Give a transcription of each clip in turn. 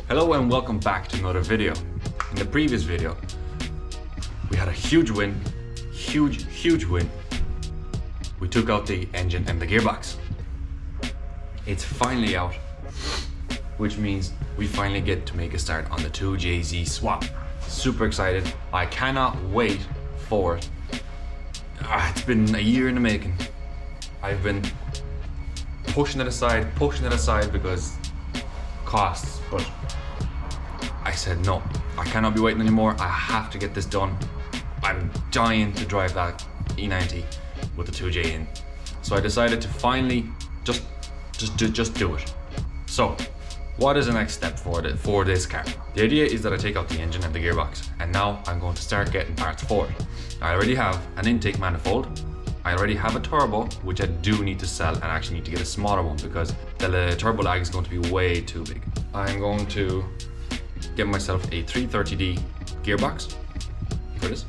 Hello and welcome back to another video. In the previous video, we had a huge win, huge win. We took out the engine and the gearbox. It's finally out, which means we finally get to make a start on the 2JZ swap. Super excited. I cannot wait for it. It's been a year in the making. I've been pushing it aside because costs, but I said no, I cannot be waiting anymore. I have to get this done. I'm dying to drive that E90 with the 2J in. So I decided to finally just do it. So what is the next step for this car? The idea is that I take out the engine and the gearbox, and now I'm going to start getting parts for it. I already have an intake manifold. I already have a turbo, which I do need to sell and actually need to get a smaller one because the turbo lag is going to be way too big. I'm going to get myself a 330D gearbox for this.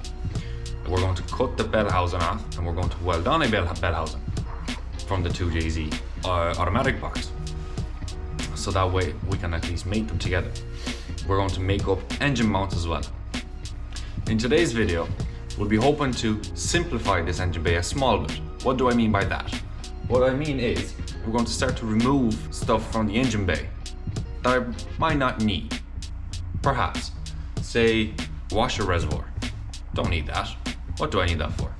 We're going to cut the bell housing off and we're going to weld on a bell housing from the 2JZ automatic box. So that way we can at least mate them together. We're going to make up engine mounts as well. In today's video, we'll be hoping to simplify this engine bay a small bit. What do I mean by that? What I mean is we're going to start to remove stuff from the engine bay that I might not need. Perhaps, say, washer reservoir. Don't need that. What do I need that for?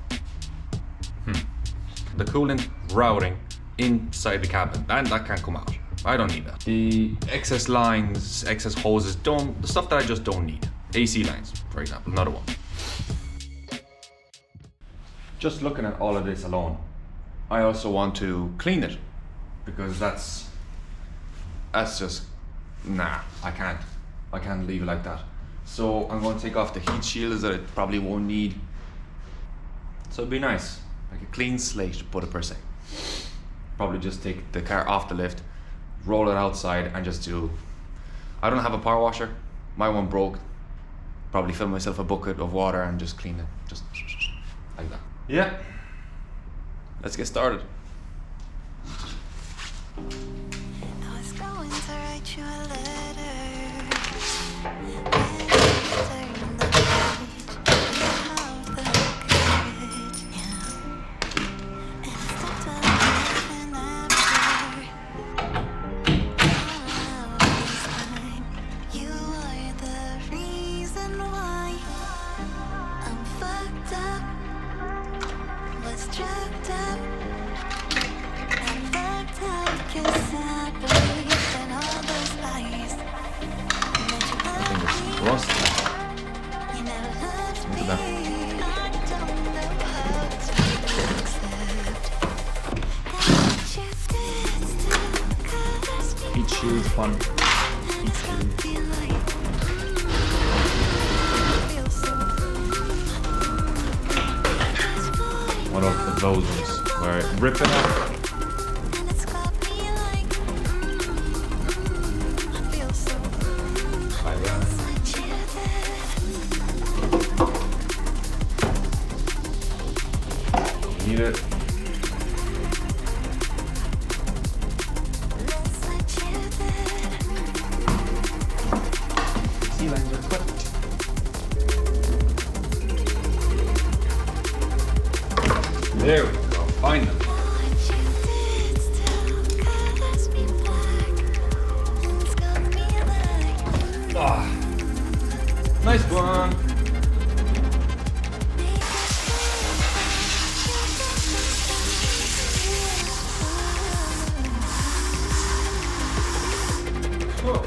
The coolant routing inside the cabin, that can't come out. I don't need that. The excess lines, excess hoses, the stuff that I just don't need. AC lines, for example, another one. Just looking at all of this alone, I also want to clean it because that's just, nah, I can't leave it like that. So I'm going to take off the heat shields that I probably won't need. So it'd be nice, like a clean slate to put it per se. Probably just take the car off the lift, roll it outside and just do, I don't have a power washer, my one broke, probably fill myself a bucket of water and just clean it, just like that. Yeah, let's get started. I was going to write you a letter. Turn the page, you have the courage, yeah. And I stopped living after all this time. You are the reason why I'm fucked up. Was trapped up and locked out 'cause I believed in all those lies. That you loved me, you never loved me. I don't know how to accept that you did still cause me. Heat shields fun. Heat shields. Feel like feel so One of those ones where it rip it off. and it's got me like I feel so Like that. what you did. Need it. That's what you did. Sea lines are clipped. There we go, find them. What you did still colors me black and it's got me like Ah, nice one. Whoa.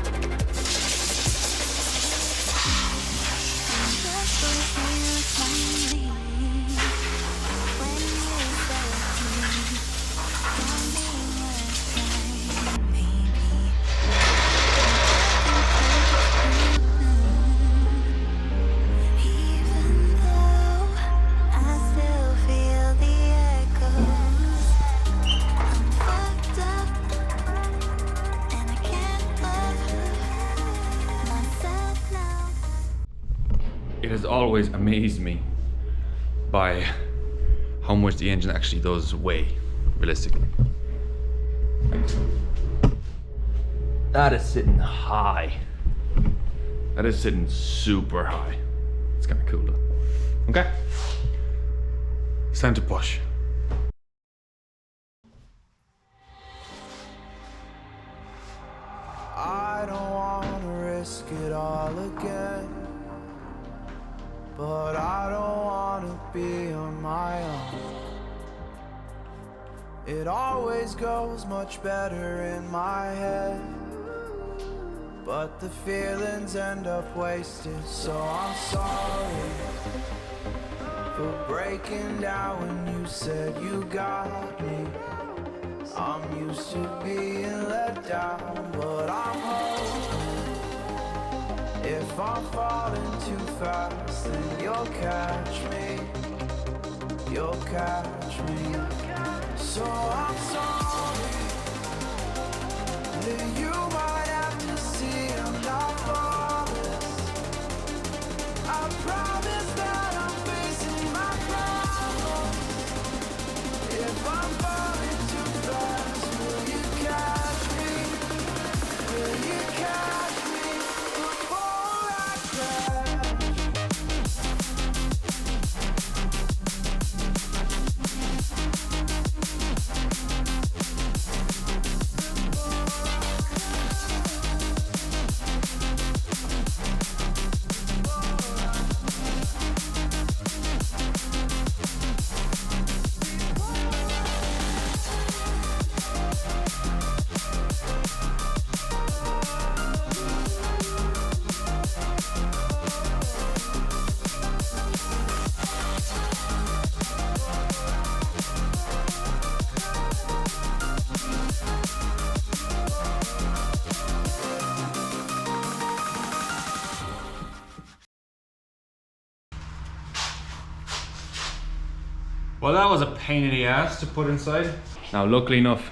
Even though I still feel the echoes, I'm fucked up and I can't love myself now. It has always amazed me by how much the engine actually does weigh, realistically. That is sitting high. That is sitting super high. It's kind of cool though. Okay. It's time to push. I don't wanna risk it all again, but I don't wanna be on my own. It always goes much better in my head, but the feelings end up wasted. So I'm sorry for breaking down when you said you got me. I'm used to being let down, but I'm hoping if I'm falling too fast, then you'll catch me. You'll catch me. So I'm sorry that you might have to see I'm not flawless. I promise that I'm facing my problems. If I'm falling too fast, will you catch me? Will you catch me before I crash? Well, that was a pain in the ass to put inside. Now, luckily enough,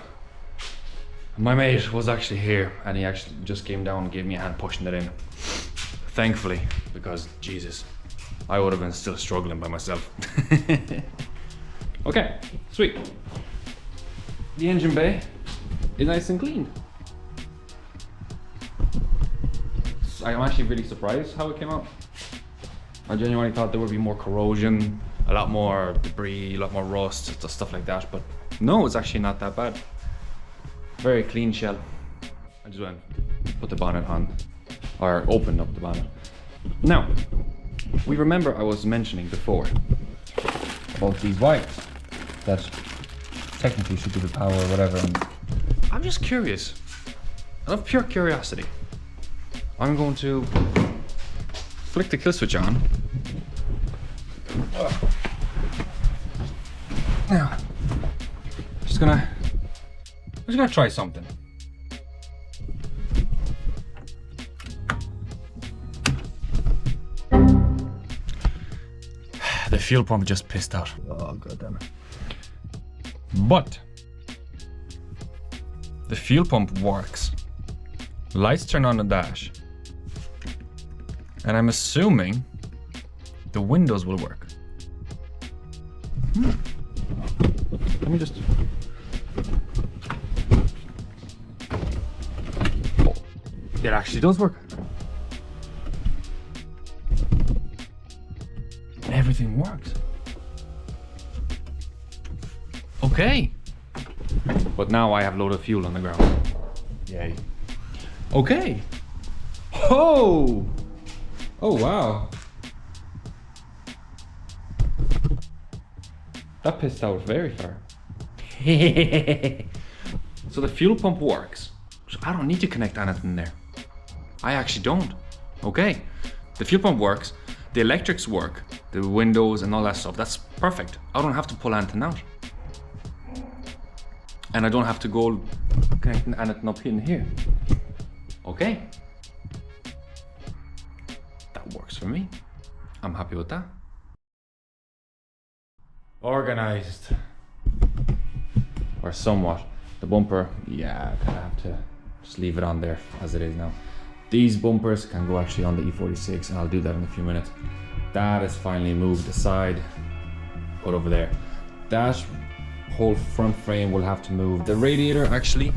my mate was actually here and he actually just came down and gave me a hand pushing it in. Thankfully, because Jesus, I would have been still struggling by myself. Okay, sweet. The engine bay is nice and clean. I'm actually really surprised how it came out. I genuinely thought there would be more corrosion, a lot more debris, a lot more rust, stuff like that, but no, it's actually not that bad. Very clean shell. I just went and put the bonnet on, or opened up the bonnet. Now, we remember I was mentioning before about these wires that technically should be the power or whatever, and I'm just curious, out of pure curiosity, I'm going to flick the kill switch on. Now, just gonna try something. The fuel pump just pissed out. Oh, god damn it. But the fuel pump works. Lights turn on the dash. And I'm assuming the windows will work. Let me just... Oh, it actually does work. Everything works. Okay. But now I have a load of fuel on the ground. Yay. Okay. Oh! Oh, wow. That pissed out very far. So the fuel pump works. So I don't need to connect anything there. I actually don't. Okay. The fuel pump works. The electrics work. The windows and all that stuff. That's perfect. I don't have to pull anything out. And I don't have to go connecting anything up in here. Okay. That works for me. I'm happy with that. Organized. Or somewhat. The bumper, yeah, I kind of have to just leave it on there as it is now. These bumpers can go actually on the E46 and I'll do that in a few minutes. That is finally moved aside, put over there. That whole front frame will have to move. The radiator, actually,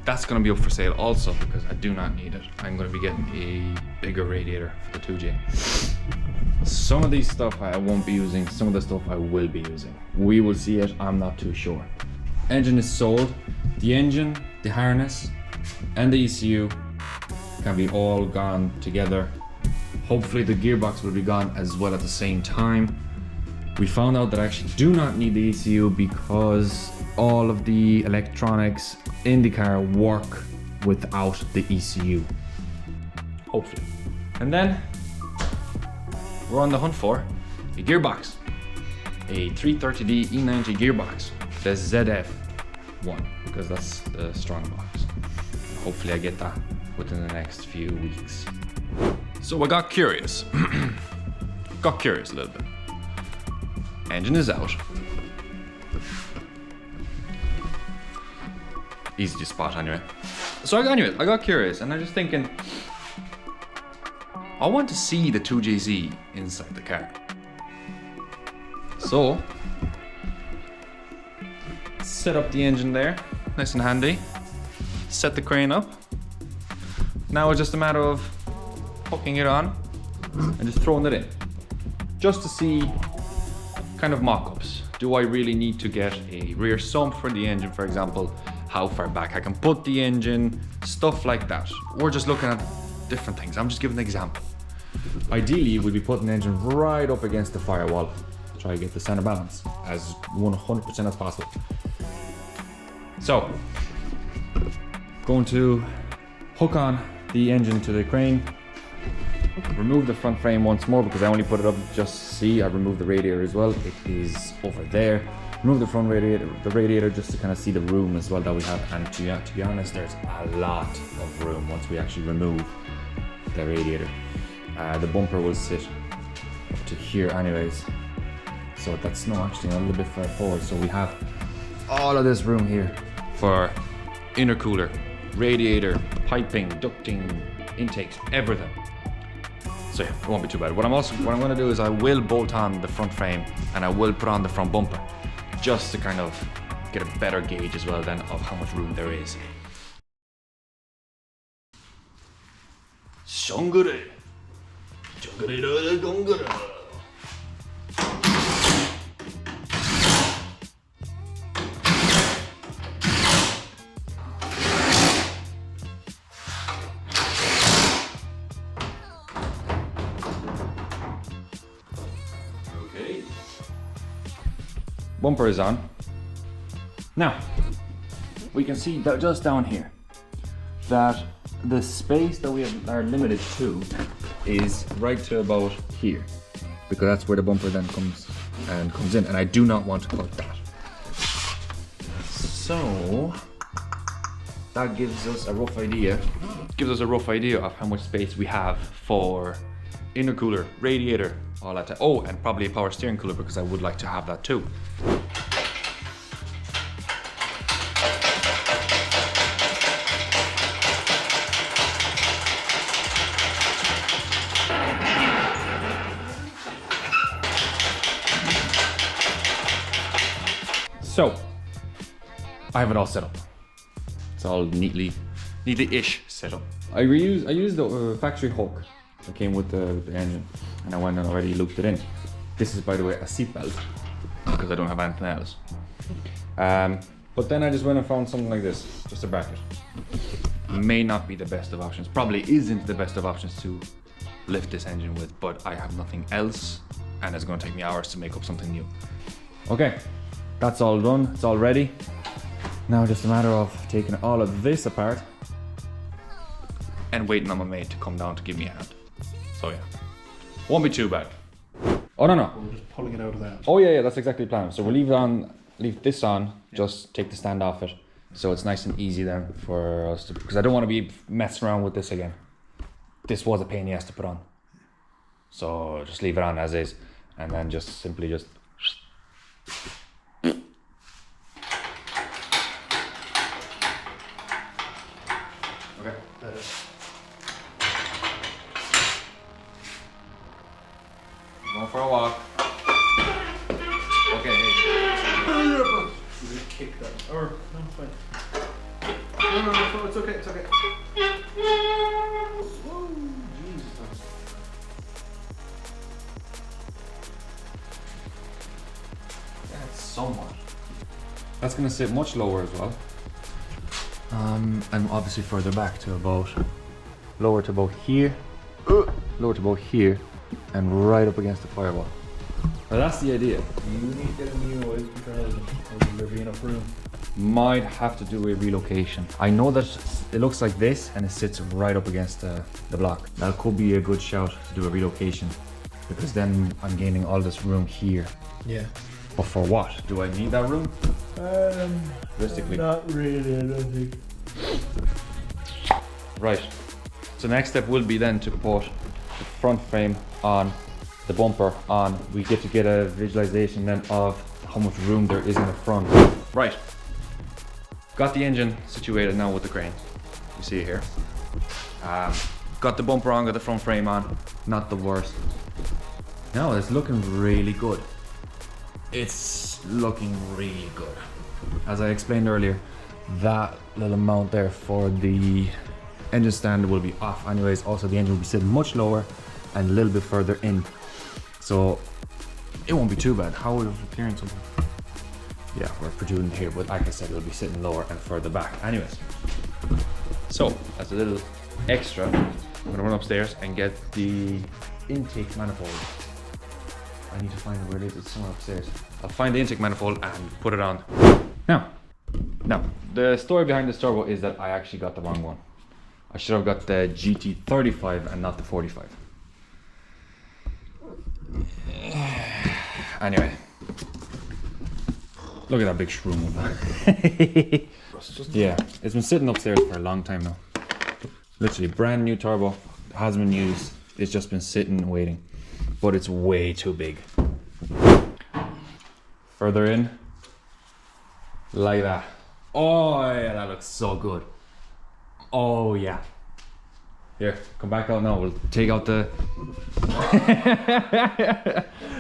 that's gonna be up for sale also because I do not need it. I'm gonna be getting a bigger radiator for the 2J. Some of these stuff I won't be using, some of the stuff I will be using. We will see it, I'm not too sure. Engine is sold. The engine, the harness, and the ECU can be all gone together. Hopefully the gearbox will be gone as well at the same time. We found out that I actually do not need the ECU because all of the electronics in the car work without the ECU. Hopefully. And then we're on the hunt for a gearbox. A 330D E90 gearbox. The ZF one, because that's the strong box. Hopefully I get that within the next few weeks. So I got curious. Got curious a little bit. Engine is out. Easy to spot anyway. So I got curious and I'm just thinking, I want to see the 2JZ inside the car. So, set up the engine there, nice and handy. Set the crane up. Now it's just a matter of hooking it on and just throwing it in. Just to see kind of mock-ups. Do I really need to get a rear sump for the engine, for example? How far back I can put the engine, stuff like that. We're just looking at different things. I'm just giving an example. Ideally, we'd be putting the engine right up against the firewall to try to get the center balance as 100% as possible. So, going to hook on the engine to the crane, remove the front frame once more because I only put it up just to see. I removed the radiator as well. It is over there. Remove the front radiator just to kind of see the room as well that we have. And to be honest, there's a lot of room once we actually remove the radiator. The bumper will sit up to here anyways. So that's actually a little bit far forward. So we have all of this room here for intercooler, radiator, piping, ducting, intakes, everything. So yeah, it won't be too bad. What I'm gonna do is I will bolt on the front frame and I will put on the front bumper just to kind of get a better gauge as well then of how much room there is. Shongure. Okay. Bumper is on. Now, we can see that just down here that the space that we are limited to is right to about here, because that's where the bumper then comes in, and I do not want to cut that. So that gives us a rough idea. Of how much space we have for intercooler, radiator, all that. Oh, and probably a power steering cooler because I would like to have that too. So, I have it all set up. It's all neatly-ish set up. I used the factory hook that came with the engine, and I went and already looped it in. This is, by the way, a seat belt because I don't have anything else. But then I just went and found something like this, just a bracket. May not be the best of options. Probably isn't the best of options to lift this engine with, but I have nothing else, and it's going to take me hours to make up something new. Okay. That's all done, it's all ready. Now just a matter of taking all of this apart and waiting on my mate to come down to give me a hand. So yeah, won't be too bad. Oh no. We're just pulling it out of that. Oh yeah, that's exactly the plan. So we'll leave this on, just take the stand off it. So it's nice and easy then for us to, because I don't want to be messing around with this again. This was a pain in the ass to put on. So just leave it on as is, and then just simply just okay. Going for a walk. Okay. kick that. Or, no, it's fine. No, it's okay, it's okay. Whoa, Jesus. That's so much. That's gonna sit much lower as well. And obviously further back to about, lower to about here, lower to about here, and right up against the firewall. Now that's the idea. You need to get a new oil control, or will there be enough room? Might have to do a relocation. I know that it looks like this and it sits right up against the block. That could be a good shout to do a relocation, because then I'm gaining all this room here. Yeah. But for what? Do I need that room? Realistically. Not really, I don't think. Right. So next step will be then to put the front frame on, the bumper on. We get to get a visualization then of how much room there is in the front. Right. Got the engine situated now with the crane. You see it here. Got the bumper on, got the front frame on. Not the worst. No, it's looking really good. It's looking really good. As I explained earlier, that little mount there for the engine stand will be off anyways. Also, the engine will be sitting much lower and a little bit further in, so it won't be too bad. How will the clearance be? Yeah, we're producing here, but like I said, it'll be sitting lower and further back anyways. So as a little extra, I'm gonna run upstairs and get the intake manifold. I need to find where it is. It's somewhere upstairs. I'll find the intake manifold and put it on. Now, the story behind this turbo is that I actually got the wrong one. I should have got the GT35 and not the 45. Anyway, look at that big shroom. Yeah, it's been sitting upstairs for a long time now. Literally brand new turbo, hasn't been used. It's just been sitting waiting, but it's way too big. Further in, like that. Oh yeah, that looks so good. Oh yeah. Here, come back out now. We'll take out the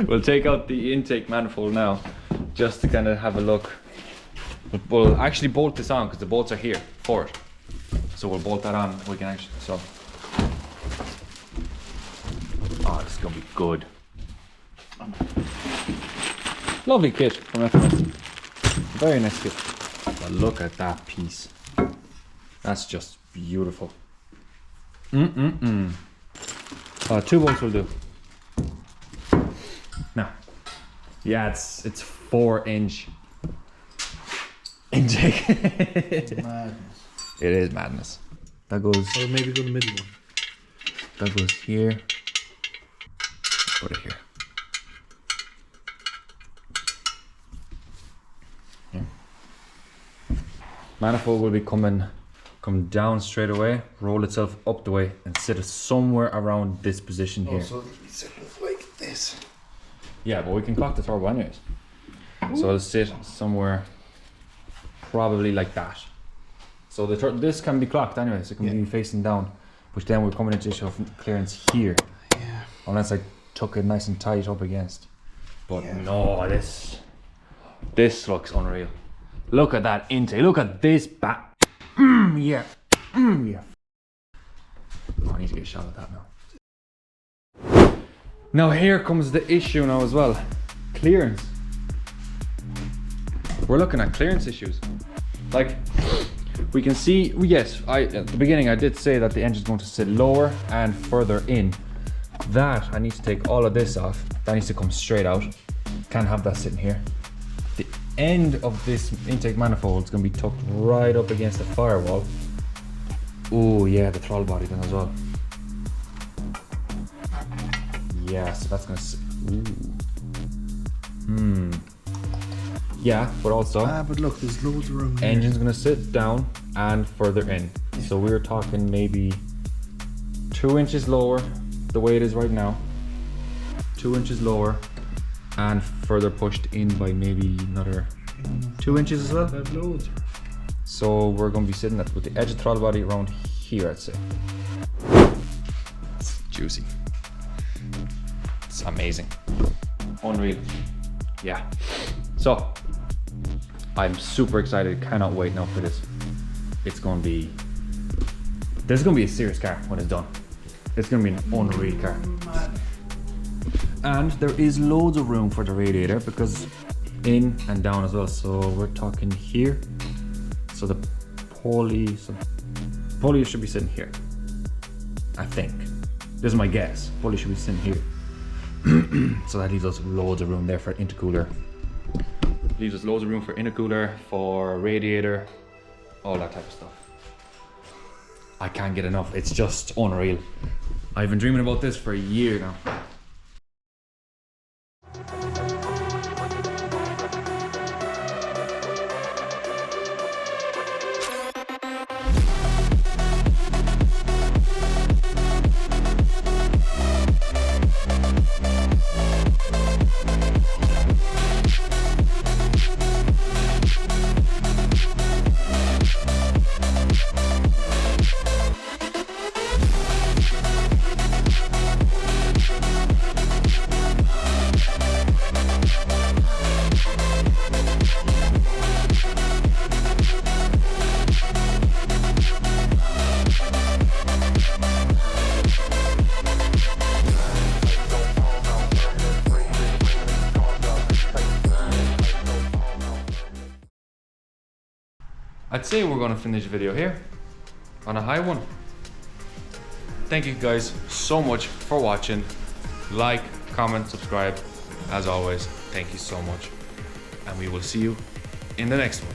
we'll take out the intake manifold now, just to kind of have a look. We'll actually bolt this on because the bolts are here for it. So we'll bolt that on. We can actually oh, this is gonna be good. Lovely kit from FMS. Very nice kit. But look at that piece. That's just beautiful. Two bolts will do. Now, yeah, it's 4-inch intake. Madness. It is madness. That goes. Or maybe go the middle one. That goes here. Put it here. Yeah. Manifold will be come down straight away, roll itself up the way, and sit it somewhere around this position here. So it's like this. Yeah, but we can clock the turbo anyways. So it'll sit somewhere probably like that. So this can be clocked anyways, it can be facing down, but then we're coming into issue of clearance here. Yeah. Unless I tuck it nice and tight up against. But no, this looks unreal. Look at that intake, look at this back. Yeah. Yeah. Oh, I need to get a shot at that now. Now here comes the issue now as well. Clearance. We're looking at clearance issues. Like, we can see, yes, at the beginning I did say that the engine's going to sit lower and further in. That, I need to take all of this off. That needs to come straight out. Can't have that sitting here. The end of this intake manifold is going to be tucked right up against the firewall. Oh yeah, the throttle body then as well. Yeah, so that's going to sit. Yeah, but also but look, there's loads of room. engine's going to sit down and further in. Yeah. So we're talking maybe 2 inches lower the way it is right now, 2 inches lower, and further pushed in by maybe another 2 inches as well. There's loads. So we're going to be sitting with the edge of the throttle body around here, I'd say. It's juicy. It's amazing. Unreal. Yeah. So I'm super excited, cannot wait now for this. It's gonna be, this is gonna be a serious car when it's done. It's gonna be an unreal car. And there is loads of room for the radiator because in and down as well. So we're talking here. So the pulley should be sitting here, I think. This is my guess. Pulley should be sitting here. So that leaves us loads of room there for intercooler. Leaves us loads of room for intercooler, for radiator, all that type of stuff. I can't get enough. It's just unreal. I've been dreaming about this for a year now. I'd say we're gonna finish the video here on a high one. Thank you guys so much for watching. Like, comment, subscribe. As always, thank you so much. And we will see you in the next one.